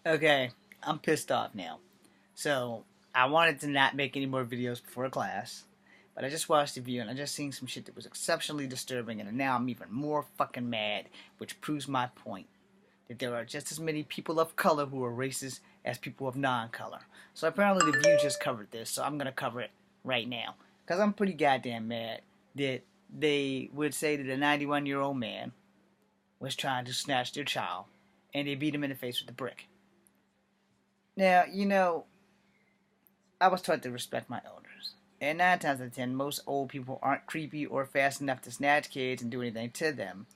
Okay, I'm pissed off now. So, I wanted to not make any more videos before class, but I just watched the video and I just seen some shit that was exceptionally disturbing, and now I'm even more fucking mad, which proves my point that there are just as many people of color who are racist as people of non-color. So apparently the View just covered this, so I'm gonna cover it right now, cause I'm pretty goddamn mad that they would say that a 91-year-old man was trying to snatch their child, and they beat him in the face with a brick. Now, I was taught to respect my elders. And 9 times out of 10, most old people aren't creepy or fast enough to snatch kids and do anything to them.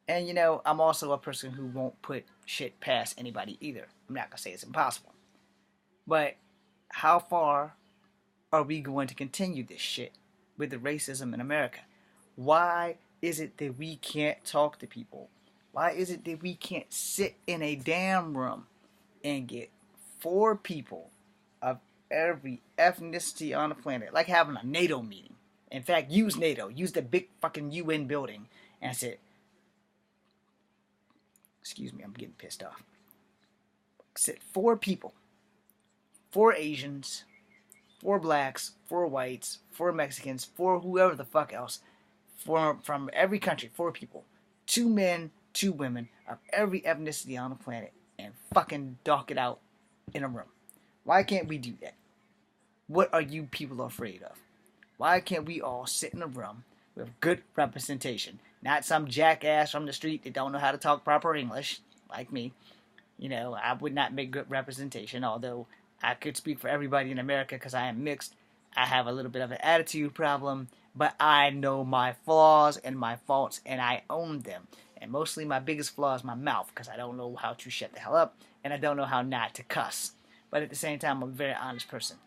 And I'm also a person who won't put shit past anybody either. I'm not gonna say it's impossible. But how far are we going to continue this shit with the racism in America? Why is it that we can't talk to people? Why is it that we can't sit in a damn room and get four people of every ethnicity on the planet, like having a NATO meeting? In fact, use NATO, use the big fucking UN building, and say, excuse me, I'm getting pissed off. Sit four people, four Asians, four blacks, four whites, four Mexicans, four whoever the fuck else, four from every country, four people, two men, two women of every ethnicity on the planet, and fucking dock it out in a room. Why can't we do that? What are you people afraid of? Why can't we all sit in a room with good representation? Not some jackass from the street that don't know how to talk proper English, like me. I would not make good representation, although I could speak for everybody in America because I am mixed. I have a little bit of an attitude problem, but I know my flaws and my faults, and I own them. And mostly my biggest flaw is my mouth, because I don't know how to shut the hell up, and I don't know how not to cuss. But at the same time, I'm a very honest person.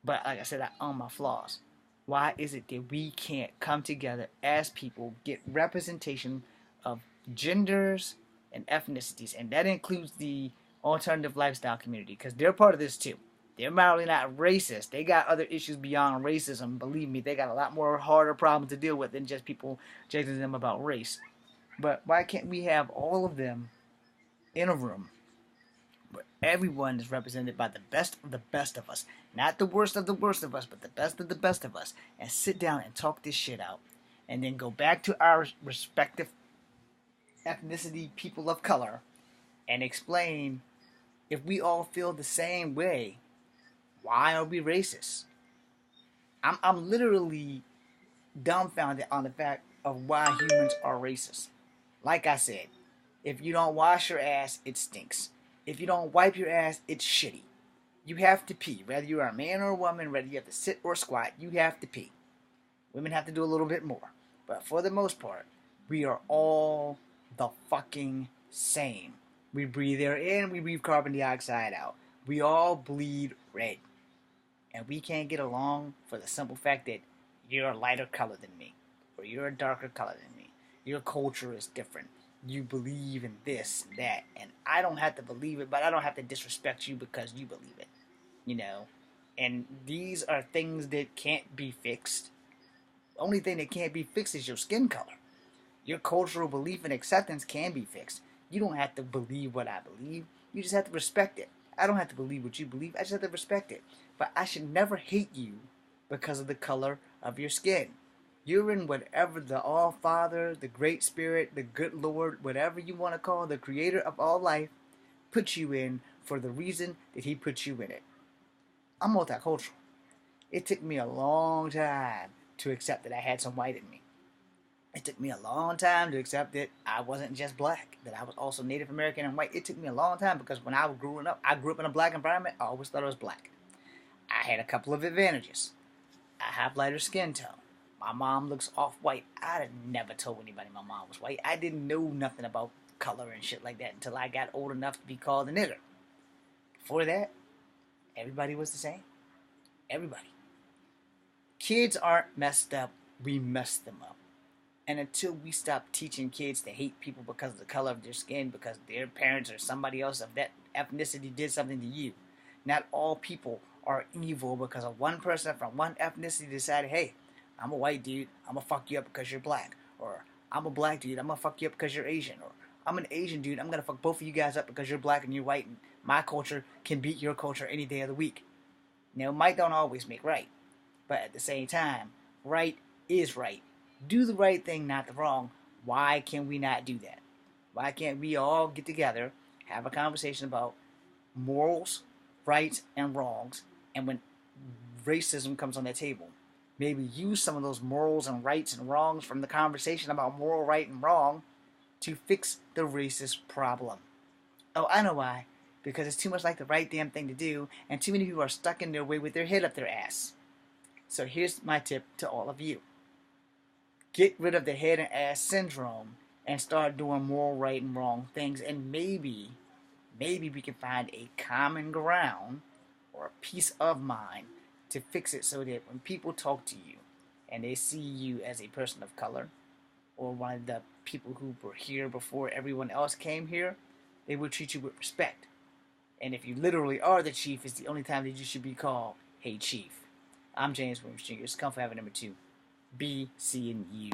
But like I said, I own my flaws. Why is it that we can't come together as people, get representation of genders and ethnicities? And that includes the alternative lifestyle community, because they're part of this too. They're mildly not racist. They got other issues beyond racism. Believe me, they got a lot more harder problems to deal with than just people judging them about race. But why can't we have all of them in a room where everyone is represented by the best of the best of us? Not the worst of the worst of us, but the best of the best of us. And sit down and talk this shit out. And then go back to our respective ethnicity people of color and explain, if we all feel the same way, why are we racist? I'm literally dumbfounded on the fact of why humans are racist. Like I said, if you don't wash your ass, it stinks. If you don't wipe your ass, it's shitty. You have to pee. Whether you're a man or a woman, whether you have to sit or squat, you have to pee. Women have to do a little bit more. But for the most part, we are all the fucking same. We breathe air in, we breathe carbon dioxide out. We all bleed red. And we can't get along for the simple fact that you're a lighter color than me, or you're a darker color than me. Your culture is different. You believe in this and that, and I don't have to believe it, but I don't have to disrespect you because you believe it. You know? And these are things that can't be fixed. The only thing that can't be fixed is your skin color. Your cultural belief and acceptance can be fixed. You don't have to believe what I believe. You just have to respect it. I don't have to believe what you believe. I just have to respect it. But I should never hate you because of the color of your skin. You're in whatever the All Father, the Great Spirit, the Good Lord, whatever you want to call the creator of all life, put you in for the reason that he put you in it. I'm multicultural. It took me a long time to accept that I had some white in me. It took me a long time to accept that I wasn't just black, that I was also Native American and white. It took me a long time because when I was growing up, I grew up in a black environment. I always thought I was black. I had a couple of advantages. I have lighter skin tone. My mom looks off-white. I'd have never told anybody my mom was white. I didn't know nothing about color and shit like that until I got old enough to be called a nigger. Before that, everybody was the same. Everybody. Kids aren't messed up. We messed them up. And until we stop teaching kids to hate people because of the color of their skin, because their parents or somebody else of that ethnicity did something to you, not all people are evil because of one person from one ethnicity decided, hey, I'm a white dude, I'm gonna fuck you up because you're black. Or I'm a black dude, I'm gonna fuck you up because you're Asian. Or I'm an Asian dude. I'm gonna fuck both of you guys up because you're black and you're white, and my culture can beat your culture any day of the week. Now, might don't always make right, but at the same time, right is right. Do the right thing, not the wrong. Why can we not do that? Why can't we all get together, have a conversation about morals, rights, and wrongs, and when racism comes on the table, maybe use some of those morals and rights and wrongs from the conversation about moral, right, and wrong to fix the racist problem. Oh, I know why. Because it's too much like the right damn thing to do, and too many people are stuck in their way with their head up their ass. So here's my tip to all of you. Get rid of the head and ass syndrome and start doing moral, right, and wrong things, and maybe we can find a common ground or a peace of mind to fix it so that when people talk to you and they see you as a person of color or one of the people who were here before everyone else came here, they will treat you with respect. And if you literally are the chief, it's the only time that you should be called, hey chief. I'm James Williams Jr. It's Come for Having number 2. Be seeing you.